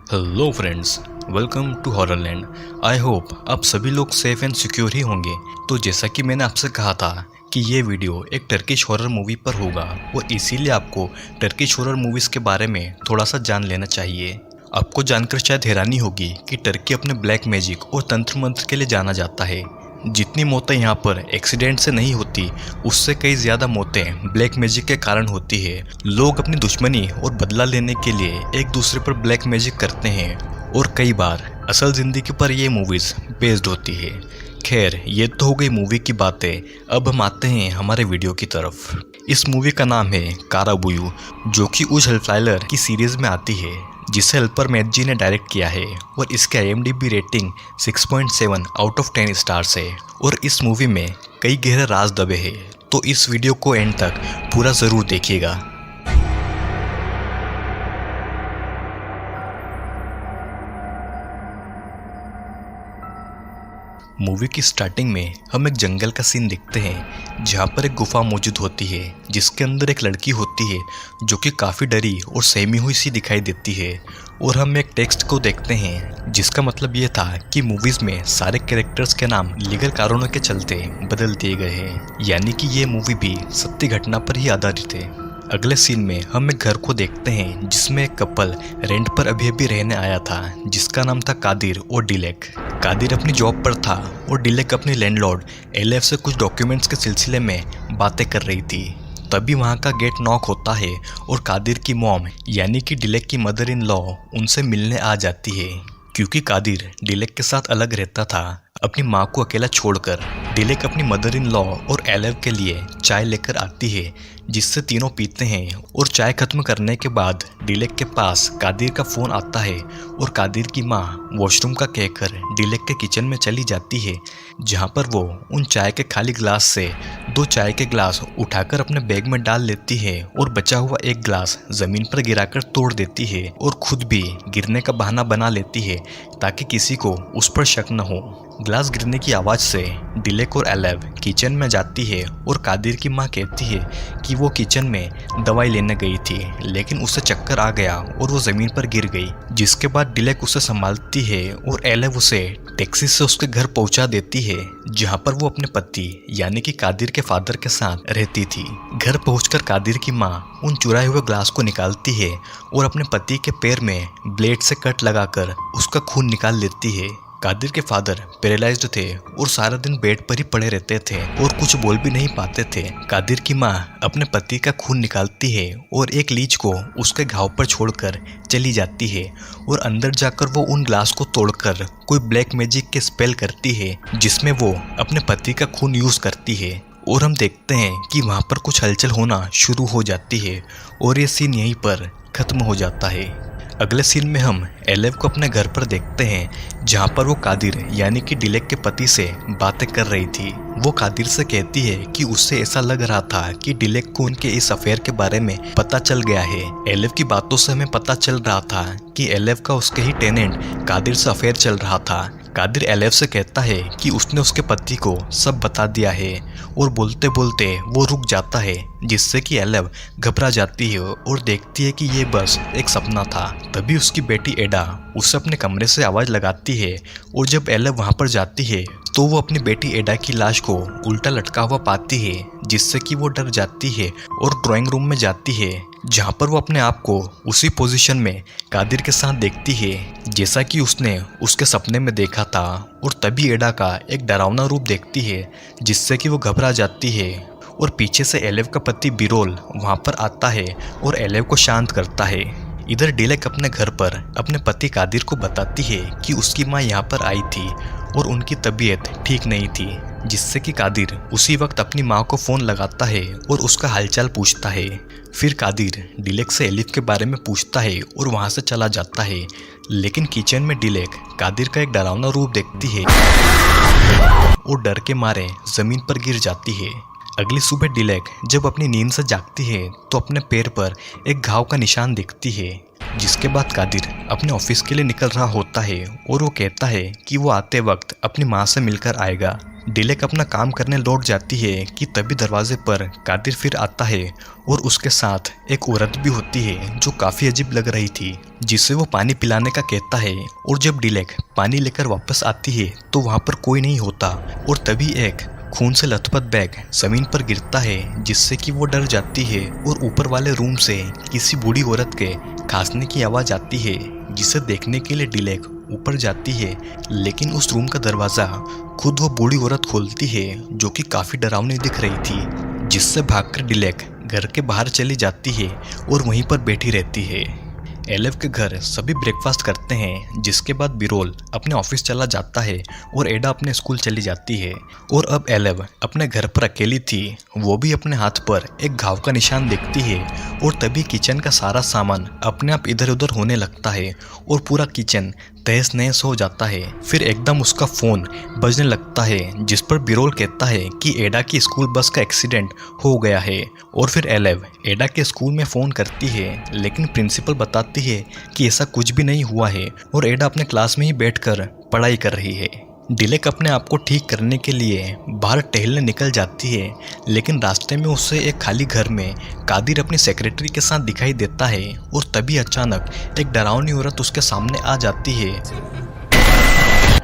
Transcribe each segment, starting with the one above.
Hello friends, welcome to Horrorland. I hope आप सभी लोग सेफ एंड सिक्योर ही होंगे। तो जैसा कि मैंने आपसे कहा था कि ये वीडियो एक टर्किश हॉरर मूवी पर होगा और इसीलिए आपको टर्किश हॉरर मूवीज़ के बारे में थोड़ा सा जान लेना चाहिए। आपको जानकर शायद हैरानी होगी कि टर्की अपने ब्लैक मैजिक और तंत्र मंत्र के लिए जाना जाता है। जितनी मौतें यहाँ पर एक्सीडेंट से नहीं होती, उससे कई ज़्यादा मौतें ब्लैक मैजिक के कारण होती है। लोग अपनी दुश्मनी और बदला लेने के लिए एक दूसरे पर ब्लैक मैजिक करते हैं और कई बार असल ज़िंदगी पर ये मूवीज़ बेस्ड होती है। खैर, ये तो हो गई मूवी की बातें। अब हम आते हैं हमारे वीडियो की तरफ। इस मूवी का नाम है काराबुयु, जो कि उज हेल्पलाइलर की सीरीज़ में आती है, जिसे हेल्पर मैथ जी ने डायरेक्ट किया है और इसके IMDb rating 6.7 out of 10 stars है। और इस मूवी में कई गहरे राज दबे हैं, तो इस वीडियो को एंड तक पूरा ज़रूर देखिएगा। मूवी की स्टार्टिंग में हम एक जंगल का सीन देखते हैं, जहाँ पर एक गुफा मौजूद होती है, जिसके अंदर एक लड़की होती है जो कि काफ़ी डरी और सहमी हुई सी दिखाई देती है। और हम एक टेक्स्ट को देखते हैं, जिसका मतलब ये था कि मूवीज़ में सारे कैरेक्टर्स के नाम लीगल कारणों के चलते बदल दिए गए हैं, यानी कि ये मूवी भी सत्य घटना पर ही आधारित है। अगले सीन में हम एक घर को देखते हैं, जिसमें एक कपल रेंट पर अभी अभी रहने आया था, जिसका नाम था कादिर और डिलेक। कादिर अपनी जॉब पर था और डिलेक अपनी लैंडलॉर्ड एलेफ से कुछ डॉक्यूमेंट्स के सिलसिले में बातें कर रही थी। तभी वहाँ का गेट नॉक होता है और कादिर की मॉम यानी कि डिलेक की मदर इन लॉ उनसे मिलने आ जाती है। क्योंकि कादिर डिलेक के साथ अलग रहता था, अपनी माँ को अकेला छोड़कर डिलेक अपनी मदर इन लॉ और एलेफ के लिए चाय लेकर आती है, जिससे तीनों पीते हैं। और चाय खत्म करने के बाद डिलेक के पास कादिर का फ़ोन आता है और कादिर की माँ वॉशरूम का कहकर डिलेक के किचन में चली जाती है, जहाँ पर वो उन चाय के खाली ग्लास से 2 चाय के ग्लास उठाकर अपने बैग में डाल लेती है और बचा हुआ एक ग्लास ज़मीन पर गिराकर तोड़ देती है और खुद भी गिरने का बहाना बना लेती है, ताकि किसी को उस पर शक न हो। ग्लास गिरने की आवाज़ से डिलेक और एलेफ किचन में जाती है और कादिर की माँ कहती है कि वो किचन में दवाई लेने गई थी, लेकिन उसे चक्कर आ गया और वो ज़मीन पर गिर गई। जिसके बाद डिलेक उसे संभालती है और एलेफ उसे टैक्सी से उसके घर पहुंचा देती है, जहां पर वो अपने पति यानी कि कादिर के फादर के साथ रहती थी। घर पहुंचकर कादिर की माँ उन चुराए हुए ग्लास को निकालती है और अपने पति के पैर में ब्लेड से कट लगाकर उसका खून निकाल लेती है। कादिर के फादर पैरालाइज्ड थे और सारा दिन बेड पर ही पड़े रहते थे और कुछ बोल भी नहीं पाते थे। कादिर की माँ अपने पति का खून निकालती है और एक लीच को उसके घाव पर छोड़कर चली जाती है और अंदर जाकर वो उन ग्लास को तोड़कर कोई ब्लैक मैजिक के स्पेल करती है, जिसमें वो अपने पति का खून यूज करती है। और हम देखते हैं कि वहाँ पर कुछ हलचल होना शुरू हो जाती है और ये सीन यहीं पर खत्म हो जाता है। अगले सीन में हम एलेफ को अपने घर पर देखते हैं, जहाँ पर वो कादिर यानी कि डिलेक के पति से बातें कर रही थी। वो कादिर से कहती है कि उससे ऐसा लग रहा था कि डिलेक को उनके इस अफेयर के बारे में पता चल गया है। एलेफ की बातों से हमें पता चल रहा था कि एलेफ का उसके ही टेनेंट कादिर से अफेयर चल रहा था। कादिर एलेफ से कहता है कि उसने उसके पति को सब बता दिया है और बोलते बोलते वो रुक जाता है, जिससे कि एलेफ घबरा जाती है और देखती है कि ये बस एक सपना था। तभी उसकी बेटी एडा उसे अपने कमरे से आवाज़ लगाती है और जब एलेफ वहाँ पर जाती है तो वो अपनी बेटी एडा की लाश को उल्टा लटका हुआ पाती है, जिससे कि वो डर जाती है और ड्राइंग रूम में जाती है, जहाँ पर वो अपने आप को उसी पोजीशन में कादिर के साथ देखती है जैसा कि उसने उसके सपने में देखा था। और तभी एडा का एक डरावना रूप देखती है, जिससे कि वो घबरा जाती है और पीछे से एलेफ का पति बिरोल वहाँ पर आता है और एलेफ को शांत करता है। इधर डिलेक अपने घर पर अपने पति कादिर को बताती है कि उसकी माँ यहाँ पर आई थी और उनकी तबीयत ठीक नहीं थी, जिससे कि कादिर उसी वक्त अपनी माँ को फ़ोन लगाता है और उसका हालचाल पूछता है। फिर कादिर डिलेक से एलिफ के बारे में पूछता है और वहाँ से चला जाता है, लेकिन किचन में डिलेक कादिर का एक डरावना रूप देखती है और डर के मारे ज़मीन पर गिर जाती है। अगली सुबह डिलेक जब अपनी नींद से जागती है तो अपने पैर पर एक घाव का निशान दिखती है, जिसके बाद कादिर अपने ऑफिस के लिए निकल रहा होता है और वो कहता है कि वो आते वक्त अपनी माँ से मिलकर आएगा। डिलेक अपना काम करने लौट जाती है कि तभी दरवाजे पर कादिर फिर आता है और उसके साथ एक औरत भी होती है जो काफ़ी अजीब लग रही थी, जिसे वो पानी पिलाने का कहता है। और जब डिलेक पानी लेकर वापस आती है तो वहाँ पर कोई नहीं होता और तभी एक खून से लथपथ बैग जमीन पर गिरता है, जिससे कि वो डर जाती है और ऊपर वाले रूम से किसी बूढ़ी औरत के खांसने की आवाज़ आती है, जिसे देखने के लिए डिलेक ऊपर जाती है। लेकिन उस रूम का दरवाज़ा खुद वो बूढ़ी औरत खोलती है, जो कि काफ़ी डरावनी दिख रही थी, जिससे भागकर डिलेक घर के बाहर चली जाती है और वहीं पर बैठी रहती है। एलेव के घर सभी ब्रेकफास्ट करते हैं, जिसके बाद बिरोल अपने ऑफिस चला जाता है और एडा अपने स्कूल चली जाती है। और अब एलेव अपने घर पर अकेली थी, वो भी अपने हाथ पर एक घाव का निशान देखती है और तभी किचन का सारा सामान अपने आप इधर उधर होने लगता है और पूरा किचन तहस नहस हो जाता है। फिर एकदम उसका फ़ोन बजने लगता है, जिस पर बिरोल कहता है कि एडा की स्कूल बस का एक्सीडेंट हो गया है। और फिर एलेव एडा के स्कूल में फ़ोन करती है, लेकिन प्रिंसिपल बताती है कि ऐसा कुछ भी नहीं हुआ है और एडा अपने क्लास में ही बैठकर पढ़ाई कर रही है। डिलेक अपने आप को ठीक करने के लिए बाहर टहलने निकल जाती है, लेकिन रास्ते में उसे एक खाली घर में कादिर अपनी सेक्रेटरी के साथ दिखाई देता है और तभी अचानक एक डरावनी औरत उसके सामने आ जाती है,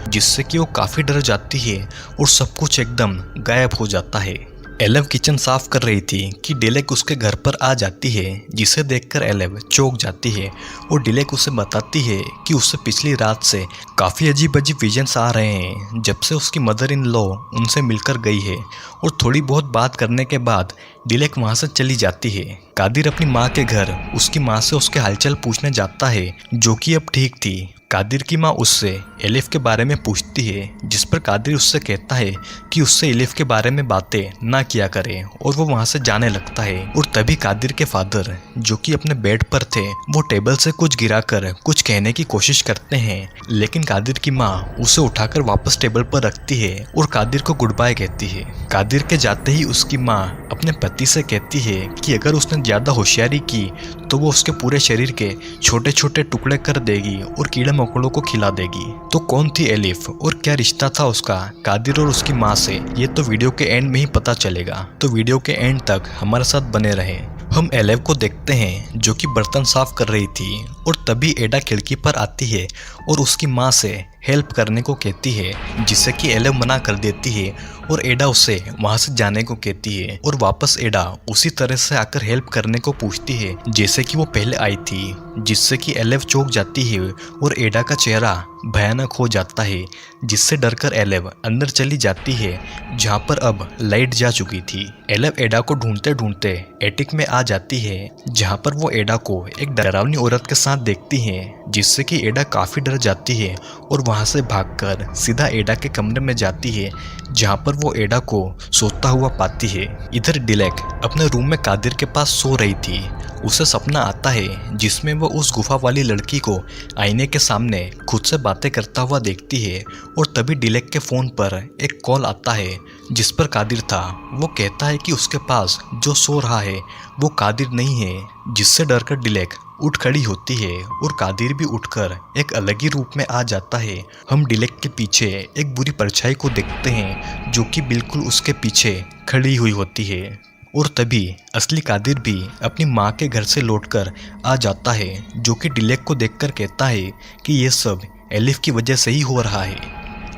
जिससे कि वो काफ़ी डर जाती है और सब कुछ एकदम गायब हो जाता है। एलेव किचन साफ कर रही थी कि डिलेक उसके घर पर आ जाती है, जिसे देखकर एलेव चौंक जाती है और डिलेक उसे बताती है कि उसे पिछली रात से काफ़ी अजीब अजीब विजन्स आ रहे हैं, जब से उसकी मदर इन लॉ उनसे मिलकर गई है। और थोड़ी बहुत बात करने के बाद डिलेक वहाँ से चली जाती है। कादिर अपनी माँ के घर उसकी माँ से उसके हालचाल पूछने जाता है, जो कि अब ठीक थी। कादिर की माँ उससे एलिफ के बारे में पूछती है, जिस पर कादिर उससे कहता है कि उससे एलिफ के बारे में बातें ना किया करे और वो वहाँ से जाने लगता है। और तभी कादिर के फादर, जो कि अपने बेड पर थे, वो टेबल से कुछ गिराकर कुछ कहने की कोशिश करते हैं, लेकिन कादिर की माँ उसे उठाकर वापस टेबल पर रखती है और कादिर को गुड बाय कहती है। कादिर के जाते ही उसकी माँ अपने पति से कहती है कि अगर उसने ज़्यादा होशियारी की तो वो उसके पूरे शरीर के छोटे छोटे टुकड़े कर देगी और कीड़े मकोड़ों को खिला देगी। तो कौन थी एलिफ और क्या रिश्ता था उसका कादिर और उसकी माँ से, ये तो वीडियो के एंड में ही पता चलेगा। तो वीडियो के एंड तक हमारे साथ बने रहें। हम एलेव को देखते हैं जो कि बर्तन साफ कर रही थी और तभी एडा खिड़की पर आती है और उसकी माँ से हेल्प करने को कहती है, जिससे कि एलेव मना कर देती है और एडा उसे वहाँ से जाने को कहती है। और वापस एडा उसी तरह से आकर हेल्प करने को पूछती है जैसे कि वो पहले आई थी, जिससे कि एलेव चौंक जाती है और एडा का चेहरा भयानक हो जाता है, जिससे डरकर एलेव अंदर चली जाती है, जहाँ पर अब लाइट जा चुकी थी। एलेव एडा को ढूंढते ढूंढते एटिक में आ जाती है, जहाँ पर वो एडा को एक डरावनी औरत के साथ देखती है, जिससे कि एडा काफ़ी डर जाती है और वहाँ से भागकर सीधा एडा के कमरे में जाती है, जहाँ पर वो एडा को सोता हुआ पाती है। इधर डिलेक अपने रूम में कादिर के पास सो रही थी। उसे सपना आता है जिसमें वो उस गुफा वाली लड़की को आईने के सामने खुद से बातें करता हुआ देखती है। और तभी डिलेक के फ़ोन पर एक कॉल आता है जिस पर कादिर था। वो कहता है कि उसके पास जो सो रहा है वो कादिर नहीं है, जिससे डरकर डिलेक उठ खड़ी होती है और कादिर भी उठकर एक अलग ही रूप में आ जाता है। हम डिलेक के पीछे एक बुरी परछाई को देखते हैं जो कि बिल्कुल उसके पीछे खड़ी हुई होती है। और तभी असली कादिर भी अपनी माँ के घर से लौटकर आ जाता है, जो कि डिलेक को देखकर कहता है कि ये सब एलिफ की वजह से ही हो रहा है।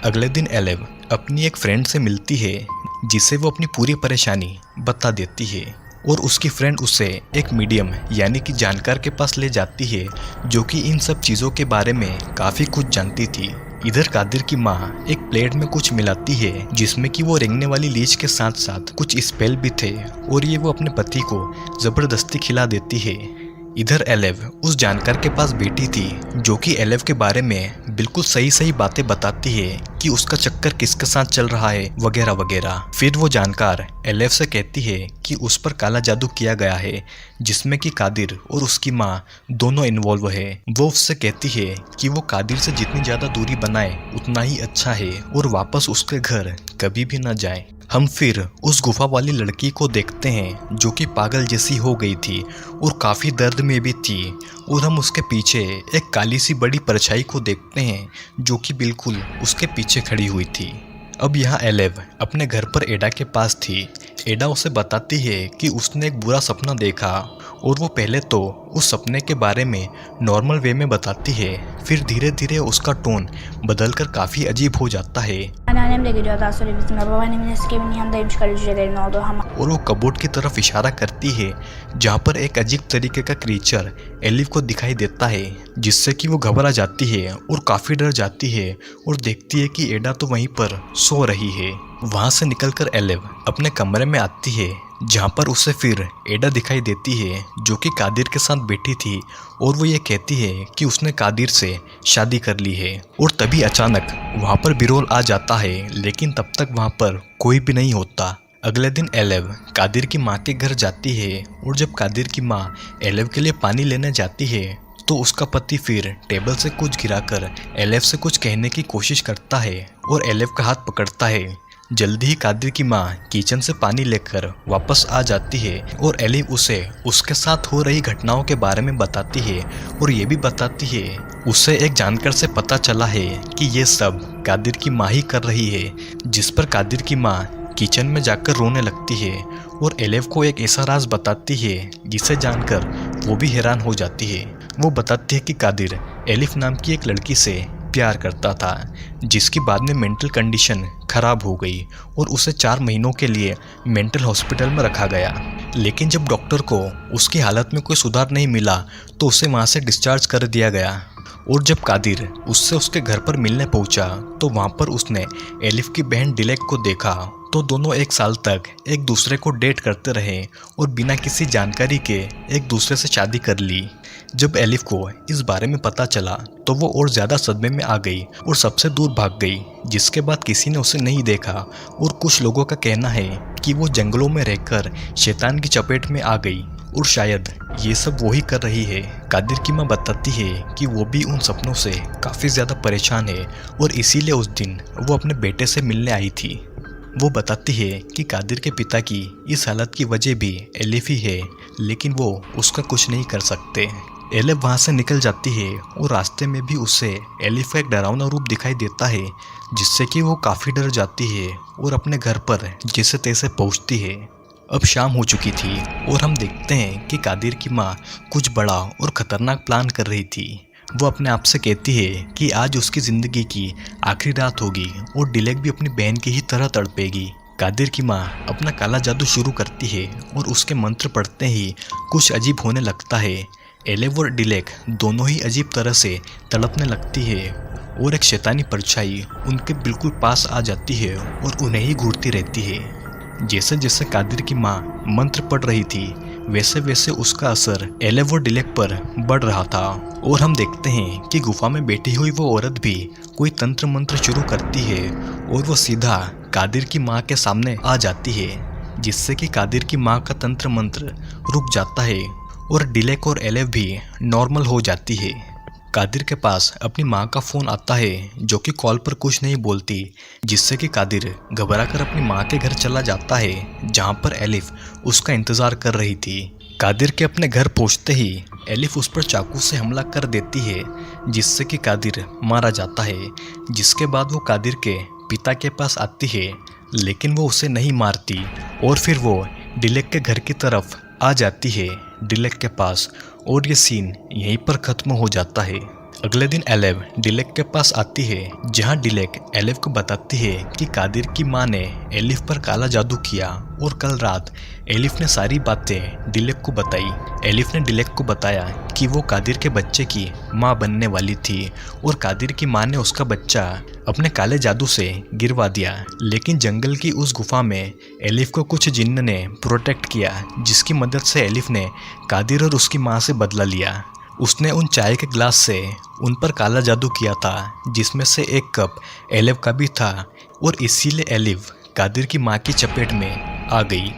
अगले दिन एलिफ अपनी एक फ्रेंड से मिलती है, जिसे वो अपनी पूरी परेशानी बता देती है और उसकी फ्रेंड उसे एक मीडियम यानी कि जानकार के पास ले जाती है, जो कि इन सब चीज़ों के बारे में काफ़ी कुछ जानती थी। इधर कादिर की माँ एक प्लेट में कुछ मिलाती है, जिसमें कि वो रेंगने वाली लीच के साथ साथ कुछ स्पेल भी थे और ये वो अपने पति को ज़बरदस्ती खिला देती है। इधर एलेव उस जानकार के पास बैठी थी, जो कि एलेव के बारे में बिल्कुल सही सही बातें बताती है कि उसका चक्कर किसके साथ चल रहा है वगैरह वगैरह। फिर वो जानकार एलेव से कहती है कि उस पर काला जादू किया गया है, जिसमें कि कादिर और उसकी माँ दोनों इन्वॉल्व है। वो उससे कहती है कि वो कादिर से जितनी ज़्यादा दूरी बनाए उतना ही अच्छा है और वापस उसके घर कभी भी न जाए। हम फिर उस गुफा वाली लड़की को देखते हैं, जो कि पागल जैसी हो गई थी और काफ़ी दर्द में भी थी। और हम उसके पीछे एक काली सी बड़ी परछाई को देखते हैं, जो कि बिल्कुल उसके पीछे खड़ी हुई थी। अब यहाँ एलेव अपने घर पर एडा के पास थी। एडा उसे बताती है कि उसने एक बुरा सपना देखा और वो पहले तो उस सपने के बारे में नॉर्मल वे में बताती है, फिर धीरे धीरे उसका टोन बदलकर काफ़ी अजीब हो जाता है Anneannem de geliyor daha sonra bizimle. Babaannemin eski evinin yanındaymış kara cücelerin olduğu hamam. और वो कबोर्ड की तरफ इशारा करती है जहाँ पर एक अजीब तरीके का क्रीचर एलिव को दिखाई देता है, जिससे कि वो घबरा जाती है और काफ़ी डर जाती है और देखती है कि एडा तो वहीं पर सो रही है। वहाँ से निकलकर एलिव अपने कमरे में आती है जहाँ पर उसे फिर एडा दिखाई देती है जो कि कादिर के साथ बैठी थी और वो ये कहती है कि उसने कादिर से शादी कर ली है। और तभी अचानक वहाँ पर बिरोल आ जाता है, लेकिन तब तक वहाँ पर कोई भी नहीं होता। अगले दिन एलेव कादिर की माँ के घर जाती है और जब कादिर की माँ एलेव के लिए पानी लेने जाती है तो उसका पति फिर टेबल से कुछ गिराकर एलेव से कुछ कहने की कोशिश करता है और एलेव का हाथ पकड़ता है। जल्दी ही कादिर की माँ किचन से पानी लेकर वापस आ जाती है और एलिव उसे उसके साथ हो रही घटनाओं के बारे में बताती है और ये भी बताती है उसे एक जानकर से पता चला है कि ये सब कादिर की माँ ही कर रही है, जिस पर कादिर की माँ किचन में जाकर रोने लगती है और एलेव को एक ऐसा राज बताती है जिसे जानकर वो भी हैरान हो जाती है। वो बताती है कि कादिर एलिफ नाम की एक लड़की से प्यार करता था, जिसकी बाद में मेंटल कंडीशन खराब हो गई और उसे 4 महीनों के लिए मेंटल हॉस्पिटल में रखा गया। लेकिन जब डॉक्टर को उसकी हालत में कोई सुधार नहीं मिला तो उसे वहाँ से डिस्चार्ज कर दिया गया। और जब कादिर उससे उसके घर पर मिलने पहुंचा तो वहाँ पर उसने एलिफ की बहन डिलेक को देखा। तो दोनों 1 साल तक एक दूसरे को डेट करते रहे और बिना किसी जानकारी के एक दूसरे से शादी कर ली। जब एलिफ को इस बारे में पता चला तो वो और ज़्यादा सदमे में आ गई और सबसे दूर भाग गई, जिसके बाद किसी ने उसे नहीं देखा और कुछ लोगों का कहना है कि वो जंगलों में रहकर शैतान की चपेट में आ गई और शायद ये सब वही कर रही है। कादिर की माँ बताती है कि वो भी उन सपनों से काफ़ी ज़्यादा परेशान है और इसीलिए उस दिन वो अपने बेटे से मिलने आई थी। वो बताती है कि कादिर के पिता की इस हालत की वजह भी एलिफ ही है, लेकिन वो उसका कुछ नहीं कर सकते। एलिफ वहाँ से निकल जाती है और रास्ते में भी उसे एलिफ का एक डरावना रूप दिखाई देता है, जिससे कि वो काफ़ी डर जाती है और अपने घर पर जैसे तैसे पहुँचती है। अब शाम हो चुकी थी और हम देखते हैं कि कादिर की माँ कुछ बड़ा और ख़तरनाक प्लान कर रही थी। वो अपने आप से कहती है कि आज उसकी ज़िंदगी की आखिरी रात होगी और डिलेक भी अपनी बहन की ही तरह तड़पेगी। कादिर की माँ अपना काला जादू शुरू करती है और उसके मंत्र पढ़ते ही कुछ अजीब होने लगता है। एलेव और डिलेक दोनों ही अजीब तरह से तड़पने लगती है और एक शैतानी परछाई उनके बिल्कुल पास आ जाती है और उन्हें ही घूरती रहती है। जैसे जैसे कादिर की माँ मंत्र पढ़ रही थी वैसे वैसे उसका असर एलेव और डिलेक पर बढ़ रहा था और हम देखते हैं कि गुफा में बैठी हुई वो औरत भी कोई तंत्र मंत्र शुरू करती है और वो सीधा कादिर की माँ के सामने आ जाती है, जिससे कि कादिर की माँ का तंत्र मंत्र रुक जाता है और डिलेक और एलेव भी नॉर्मल हो जाती है। कादिर के पास अपनी माँ का फ़ोन आता है जो कि कॉल पर कुछ नहीं बोलती, जिससे कि कादिर घबराकर अपनी माँ के घर चला जाता है जहाँ पर एलिफ उसका इंतज़ार कर रही थी। कादिर के अपने घर पहुँचते ही एलिफ उस पर चाकू से हमला कर देती है, जिससे कि कादिर मारा जाता है। जिसके बाद वो कादिर के पिता के पास आती है, लेकिन वो उसे नहीं मारती और फिर वो डिलेक के घर की तरफ आ जाती है डिलेक के पास और ये सीन यहीं पर ख़त्म हो जाता है। अगले दिन एलेव डिलेक के पास आती है जहां डिलेक एलेव को बताती है कि कादिर की माँ ने एलिफ पर काला जादू किया और कल रात एलिफ ने सारी बातें डिलेक को बताई। एलिफ ने डिलेक को बताया कि वो कादिर के बच्चे की माँ बनने वाली थी और कादिर की माँ ने उसका बच्चा अपने काले जादू से गिरवा दिया, लेकिन जंगल की उस गुफा में एलिफ को कुछ जिन्न ने प्रोटेक्ट किया, जिसकी मदद से एलिफ ने कादिर और उसकी माँ से बदला लिया। उसने उन चाय के ग्लास से उन पर काला जादू किया था, जिसमें से एक कप एलिफ का भी था और इसीलिए एलिफ कादिर की माँ की चपेट में आ गई।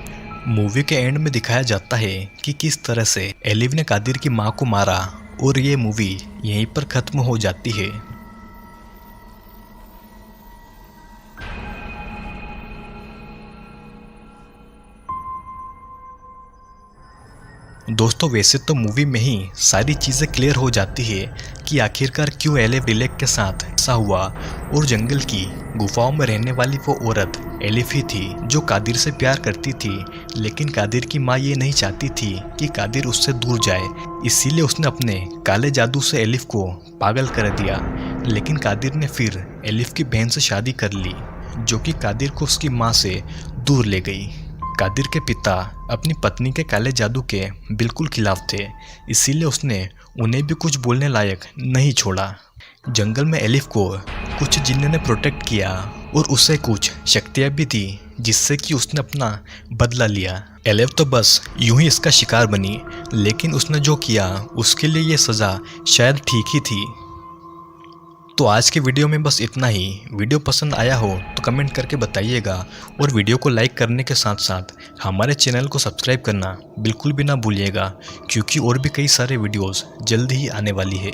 मूवी के एंड में दिखाया जाता है कि किस तरह से एलिफ ने कादिर की माँ को मारा और ये मूवी यहीं पर ख़त्म हो जाती है। दोस्तों वैसे तो मूवी में ही सारी चीज़ें क्लियर हो जाती है कि आखिरकार क्यों एलिफ रिलेक के साथ ऐसा हुआ, और जंगल की गुफाओं में रहने वाली वो औरत एलिफ ही थी जो कादिर से प्यार करती थी। लेकिन कादिर की माँ ये नहीं चाहती थी कि कादिर उससे दूर जाए, इसीलिए उसने अपने काले जादू से एलिफ को पागल कर दिया। लेकिन कादिर ने फिर एलिफ की बहन से शादी कर ली, जो कि कादिर को उसकी माँ से दूर ले गई। कादिर के पिता अपनी पत्नी के काले जादू के बिल्कुल खिलाफ थे, इसीलिए उसने उन्हें भी कुछ बोलने लायक नहीं छोड़ा। जंगल में एलिफ को कुछ जिन्नों ने प्रोटेक्ट किया और उसे कुछ शक्तियाँ भी दी, जिससे कि उसने अपना बदला लिया। एलिफ तो बस यूं ही इसका शिकार बनी, लेकिन उसने जो किया उसके लिए ये सज़ा शायद ठीक ही थी। तो आज के वीडियो में बस इतना ही। वीडियो पसंद आया हो तो कमेंट करके बताइएगा, और वीडियो को लाइक करने के साथ साथ हमारे चैनल को सब्सक्राइब करना बिल्कुल भी ना भूलिएगा, क्योंकि और भी कई सारे वीडियोस जल्द ही आने वाली है।